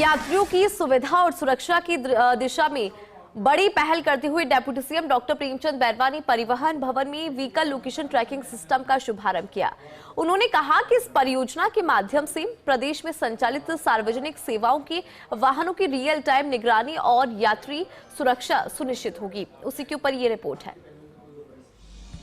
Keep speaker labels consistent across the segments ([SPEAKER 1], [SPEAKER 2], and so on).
[SPEAKER 1] यात्रियों की सुविधा और सुरक्षा की दिशा में बड़ी पहल करते हुए deputy CM doctor Premchand Bairwa ने परिवहन भवन में व्हीकल लोकेशन ट्रैकिंग सिस्टम का शुभारंभ किया। उन्होंने कहा कि इस परियोजना के माध्यम से प्रदेश में संचालित सार्वजनिक सेवाओं के वाहनों की रियल टाइम निगरानी और यात्री सुरक्षा सुनिश्चित होगी। उसी के ऊपर ये रिपोर्ट है।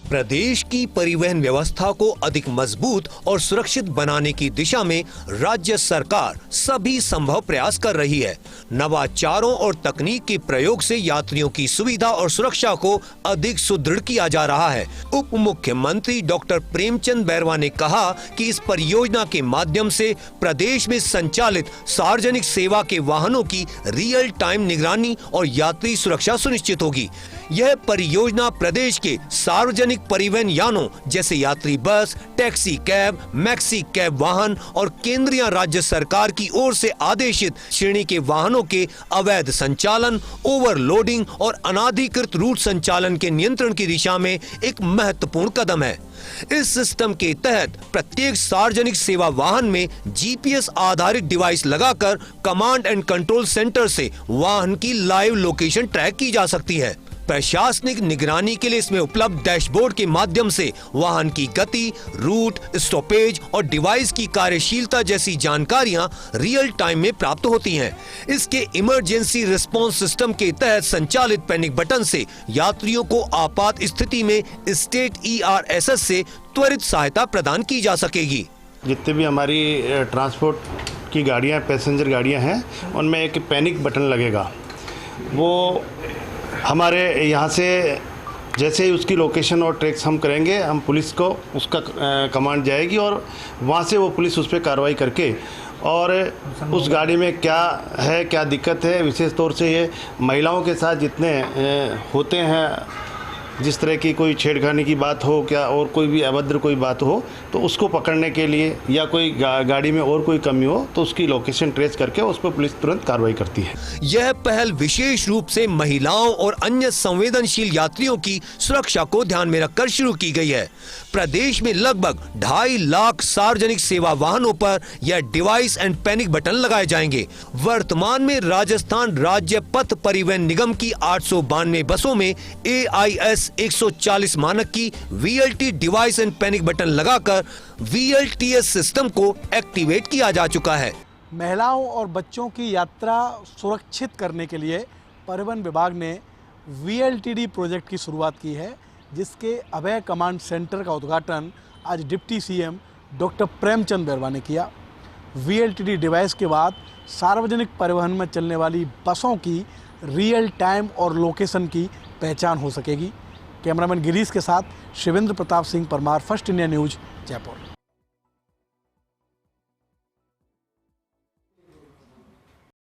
[SPEAKER 2] प्रदेश की परिवहन व्यवस्था को अधिक मजबूत और सुरक्षित बनाने की दिशा में राज्य सरकार सभी संभव प्रयास कर रही है। नवाचारों और तकनीक के प्रयोग से यात्रियों की सुविधा और सुरक्षा को अधिक सुदृढ़ किया जा रहा है। उप मुख्यमंत्री डॉक्टर प्रेमचंद बैरवा ने कहा कि इस परियोजना के माध्यम से प्रदेश में संचालित सार्वजनिक सेवा के वाहनों की रियल टाइम निगरानी और यात्री सुरक्षा सुनिश्चित होगी। यह परियोजना प्रदेश के सार्वजनिक परिवहन यानों जैसे यात्री बस, टैक्सी कैब, मैक्सी कैब वाहन और केंद्रीय राज्य सरकार की ओर से आदेशित श्रेणी के वाहनों के अवैध संचालन, ओवरलोडिंग और अनाधिकृत रूट संचालन के नियंत्रण की दिशा में एक महत्वपूर्ण कदम है। इस सिस्टम के तहत प्रत्येक सार्वजनिक सेवा वाहन में जीपीएस आधारित डिवाइस लगाकर कमांड एंड कंट्रोल सेंटर से वाहन की लाइव लोकेशन ट्रैक की जा सकती है। प्रशासनिक निगरानी के लिए इसमें उपलब्ध डैशबोर्ड के माध्यम से वाहन की गति, रूट, स्टॉपेज और डिवाइस की कार्यशीलता जैसी जानकारियां रियल टाइम में प्राप्त होती हैं। इसके इमरजेंसी रिस्पांस सिस्टम के तहत संचालित पैनिक बटन से यात्रियों को आपात स्थिति में स्टेट ERSS से त्वरित सहायता प्रदान की जा सकेगी।
[SPEAKER 3] जितने भी हमारी ट्रांसपोर्ट की गाड़ियां, पैसेंजर गाड़ियां हैं, उनमें एक पैनिक बटन लगेगा। वो हमारे यहाँ से जैसे ही उसकी लोकेशन और ट्रैक्स हम करेंगे, हम पुलिस को उसका कमांड जाएगी और वहाँ से वो पुलिस उस पर कार्रवाई करके और उस गाड़ी में क्या है, क्या दिक्कत है, विशेष तौर से ये महिलाओं के साथ जितने होते हैं, जिस तरह की कोई छेड़खानी की बात हो क्या और कोई भी अभद्र कोई बात हो तो उसको पकड़ने के लिए या कोई गाड़ी में और कोई कमी हो तो उसकी लोकेशन ट्रेस करके उस पर पुलिस तुरंत कार्रवाई करती है।
[SPEAKER 2] यह पहल विशेष रूप से महिलाओं और अन्य संवेदनशील यात्रियों की सुरक्षा को ध्यान में रखकर शुरू की गई है। प्रदेश में लगभग 2.5 लाख सार्वजनिक सेवा वाहनों पर यह डिवाइस एंड पैनिक बटन लगाए जाएंगे। वर्तमान में राजस्थान राज्य पथ परिवहन निगम की 892 बसों में AIS 140 मानक की VLT device and panic button लगाकर VLTS सिस्टम को एक्टिवेट किया जा चुका है।
[SPEAKER 4] महिलाओं और बच्चों की यात्रा सुरक्षित करने के लिए परिवहन विभाग ने VLTD प्रोजेक्ट की शुरुआत की है, जिसके अभय कमांड सेंटर का उद्घाटन आज deputy CM doctor Premchand Bairwa ने किया। VLTD डिवाइस के बाद सार्वजनिक परिवहन में चलने वाली बसों की रियल टाइम और लोकेशन की पहचान हो सकेगी। कैमरामैन गिरीश के साथ Shivendra Pratap Singh Parmar, first India news, Jaipur.